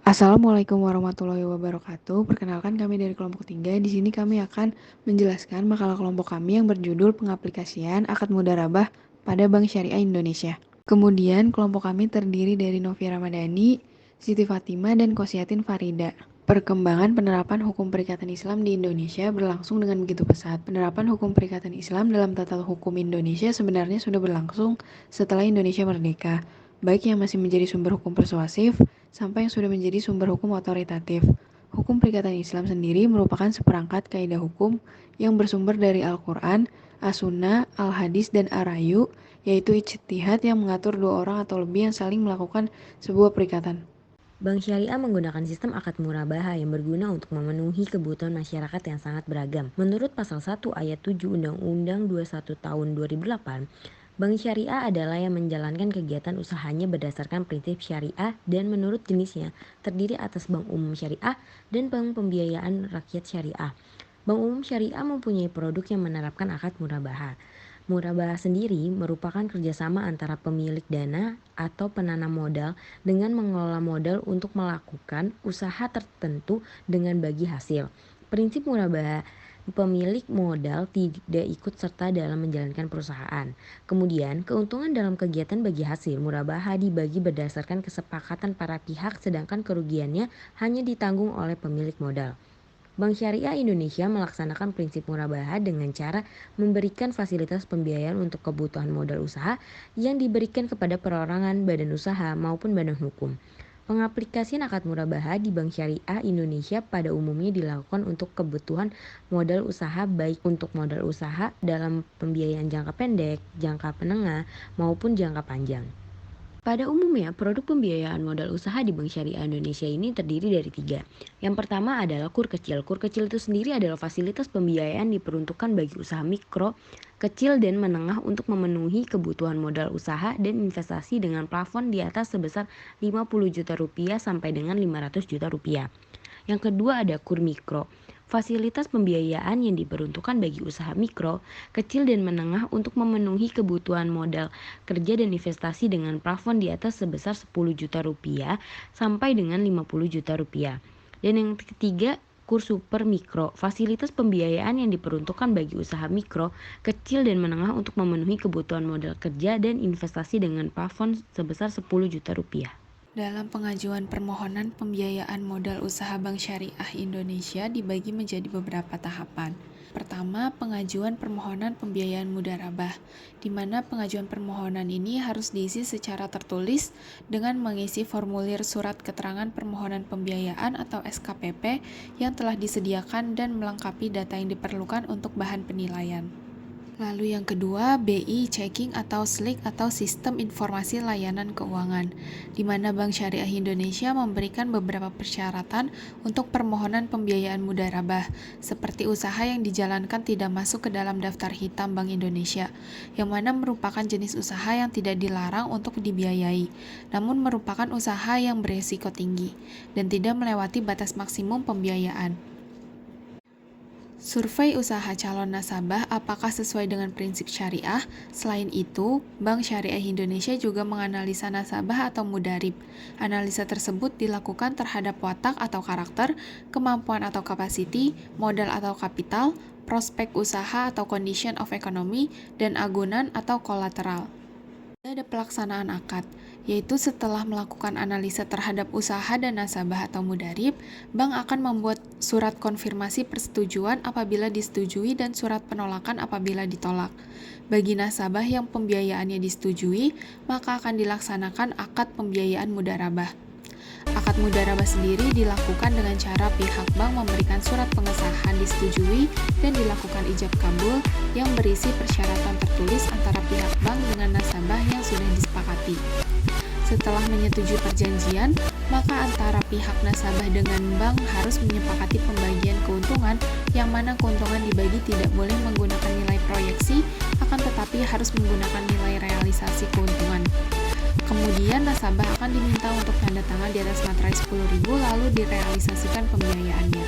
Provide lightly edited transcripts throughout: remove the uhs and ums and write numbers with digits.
Assalamualaikum warahmatullahi wabarakatuh. Perkenalkan kami dari kelompok 3. Di sini kami akan menjelaskan makalah kelompok kami yang berjudul Pengaplikasian Akad Mudharabah pada Bank Syariah Indonesia. Kemudian kelompok kami terdiri dari Novi Ramadhani, Siti Fatimah, dan Kosiatin Farida. Perkembangan penerapan hukum perikatan Islam di Indonesia berlangsung dengan begitu pesat. Penerapan hukum perikatan Islam dalam tata hukum Indonesia sebenarnya sudah berlangsung setelah Indonesia merdeka, baik yang masih menjadi sumber hukum persuasif sampai yang sudah menjadi sumber hukum otoritatif. Hukum perikatan Islam sendiri merupakan seperangkat kaidah hukum yang bersumber dari Al-Quran, As-Sunnah, Al-Hadis, dan Ar-Rayu, yaitu ijtihad yang mengatur dua orang atau lebih yang saling melakukan sebuah perikatan. Bank Syariah menggunakan sistem akad murabahah yang berguna untuk memenuhi kebutuhan masyarakat yang sangat beragam. Menurut Pasal 1 Ayat 7 Undang-Undang 21 Tahun 2008, Bank Syariah adalah yang menjalankan kegiatan usahanya berdasarkan prinsip syariah dan menurut jenisnya terdiri atas Bank Umum Syariah dan Bank Pembiayaan Rakyat Syariah. Bank Umum Syariah mempunyai produk yang menerapkan akad murabahah. Murabahah sendiri merupakan kerjasama antara pemilik dana atau penanam modal dengan mengelola modal untuk melakukan usaha tertentu dengan bagi hasil. Prinsip murabahah, pemilik modal tidak ikut serta dalam menjalankan perusahaan. Kemudian, keuntungan dalam kegiatan bagi hasil murabahah dibagi berdasarkan kesepakatan para pihak, sedangkan kerugiannya hanya ditanggung oleh pemilik modal. Bank Syariah Indonesia melaksanakan prinsip murabahah dengan cara memberikan fasilitas pembiayaan untuk kebutuhan modal usaha yang diberikan kepada perorangan, badan usaha, maupun badan hukum. Pengaplikasian akad murabahah di Bank Syariah Indonesia pada umumnya dilakukan untuk kebutuhan modal usaha, baik untuk modal usaha dalam pembiayaan jangka pendek, jangka menengah, maupun jangka panjang. Pada umumnya, produk pembiayaan modal usaha di Bank Syariah Indonesia ini terdiri dari 3. Yang pertama adalah KUR kecil. KUR kecil itu sendiri adalah fasilitas pembiayaan diperuntukkan bagi usaha mikro, kecil, dan menengah untuk memenuhi kebutuhan modal usaha dan investasi dengan plafon di atas sebesar 50 juta rupiah sampai dengan 500 juta rupiah. Yang kedua ada KUR mikro. Fasilitas pembiayaan yang diperuntukkan bagi usaha mikro, kecil, dan menengah untuk memenuhi kebutuhan modal kerja dan investasi dengan plafon di atas sebesar 10 juta rupiah sampai dengan 50 juta rupiah. Dan yang ketiga, KUR super mikro, fasilitas pembiayaan yang diperuntukkan bagi usaha mikro, kecil, dan menengah untuk memenuhi kebutuhan modal kerja dan investasi dengan plafon sebesar 10 juta rupiah. Dalam pengajuan permohonan pembiayaan modal usaha Bank Syariah Indonesia dibagi menjadi beberapa tahapan. Pertama, pengajuan permohonan pembiayaan mudharabah, di mana pengajuan permohonan ini harus diisi secara tertulis dengan mengisi formulir surat keterangan permohonan pembiayaan atau SKPP yang telah disediakan dan melengkapi data yang diperlukan untuk bahan penilaian. Lalu yang kedua, BI Checking atau SLIC atau Sistem Informasi Layanan Keuangan, di mana Bank Syariah Indonesia memberikan beberapa persyaratan untuk permohonan pembiayaan mudharabah, seperti usaha yang dijalankan tidak masuk ke dalam daftar hitam Bank Indonesia, yang mana merupakan jenis usaha yang tidak dilarang untuk dibiayai, namun merupakan usaha yang beresiko tinggi, dan tidak melewati batas maksimum pembiayaan. Survei usaha calon nasabah apakah sesuai dengan prinsip syariah. Selain itu, Bank Syariah Indonesia juga menganalisa nasabah atau mudharib. Analisa tersebut dilakukan terhadap watak atau karakter, kemampuan atau capacity, modal atau kapital, prospek usaha atau condition of economy, dan agunan atau kolateral. Ada pelaksanaan akad, yaitu setelah melakukan analisa terhadap usaha dan nasabah atau mudharib, bank akan membuat surat konfirmasi persetujuan apabila disetujui dan surat penolakan apabila ditolak. Bagi nasabah yang pembiayaannya disetujui, maka akan dilaksanakan akad pembiayaan mudharabah. Akad mudharabah sendiri dilakukan dengan cara pihak bank memberikan surat pengesahan disetujui dan dilakukan ijab kabul yang berisi persyaratan tertulis antara pihak bank dengan nasabah yang sudah disepakati. Setelah menyetujui perjanjian, maka antara pihak nasabah dengan bank harus menyepakati pembagian keuntungan, yang mana keuntungan dibagi tidak boleh menggunakan nilai proyeksi, akan tetapi harus menggunakan nilai realisasi keuntungan. Kemudian nasabah akan diminta untuk tanda tangan di atas materai 10.000 lalu direalisasikan pembiayaannya.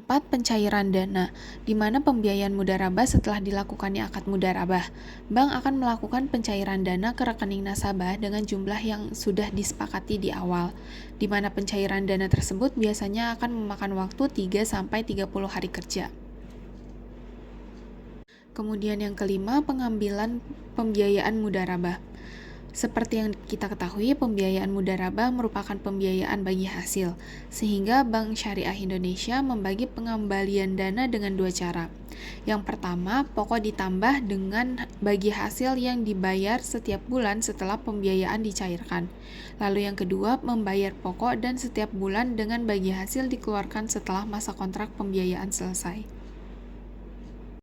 keempat, pencairan dana, di mana pembiayaan mudharabah setelah dilakukannya akad mudharabah. Bank akan melakukan pencairan dana ke rekening nasabah dengan jumlah yang sudah disepakati di awal, di mana pencairan dana tersebut biasanya akan memakan waktu 3-30 hari kerja. Kemudian yang kelima, pengambilan pembiayaan mudharabah. Seperti yang kita ketahui, pembiayaan mudharabah merupakan pembiayaan bagi hasil, sehingga Bank Syariah Indonesia membagi pengembalian dana dengan dua cara. Yang pertama, pokok ditambah dengan bagi hasil yang dibayar setiap bulan setelah pembiayaan dicairkan. Lalu yang kedua, membayar pokok dan setiap bulan dengan bagi hasil dikeluarkan setelah masa kontrak pembiayaan selesai.